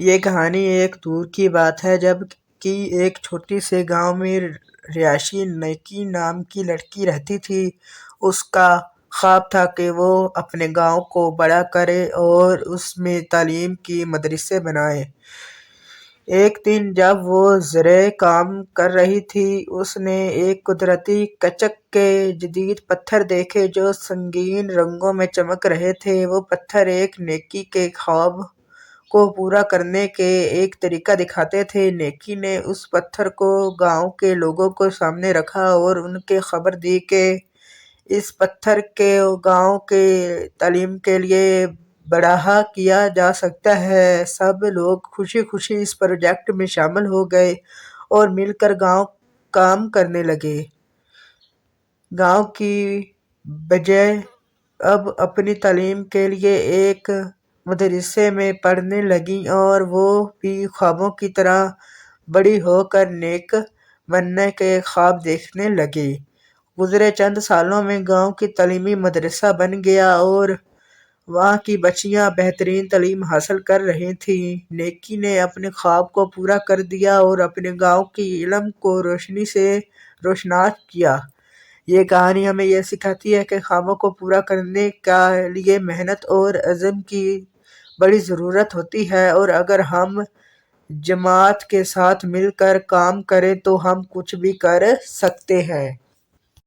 یہ کہانی ایک دور کی بات ہے جب کہ ایک چھوٹے سے گاؤں میں راشی نیکی نام کی لڑکی رہتی تھی۔ اس کا خواب تھا کہ وہ اپنے گاؤں کو بڑا کرے اور اس میں تعلیم کے مدرسے بنائے۔ ایک دن جب وہ زرعی کام کر رہی تھی، اس نے ایک قدرتی کچک کے جدید پتھر دیکھے جو سنگین رنگوں میں چمک رہے تھے۔ وہ پتھر ایک نیکی کے خواب کو پورا کرنے کا ایک طریقہ دکھاتے تھے۔ نیکی نے اس پتھر کو گاؤں کے لوگوں کے سامنے رکھا اور انہیں خبر دی کہ اس پتھر کو گاؤں کی تعلیم کے لیے بڑھا کیا جا سکتا ہے۔ سب لوگ خوشی خوشی اس پروجیکٹ میں شامل ہو گئے اور مل کر کام کرنے لگے۔ گاؤں کی بچیاں اب اپنی تعلیم کے لیے ایک مدرسے میں پڑھنے لگیں اور وہ بھی خوابوں کی طرح بڑی ہو کر نیک بننے کے خواب دیکھنے لگیں۔ گزرے چند سالوں میں گاؤں کا تعلیمی مدرسہ بن گیا اور وہاں کی بچیاں بہترین تعلیم حاصل کر رہی تھیں۔ نیکی نے اپنے خواب کو پورا کر دیا اور اپنے گاؤں کے علم کو روشنی سے روشناس کیا۔ یہ کہانی ہمیں یہ سکھاتی ہے کہ خوابوں کو پورا کرنے کے لیے محنت اور عزم کی بڑی ضرورت ہوتی ہے، اور اگر ہم جماعت کے ساتھ مل کر کام کریں تو ہم کچھ بھی کر سکتے ہیں۔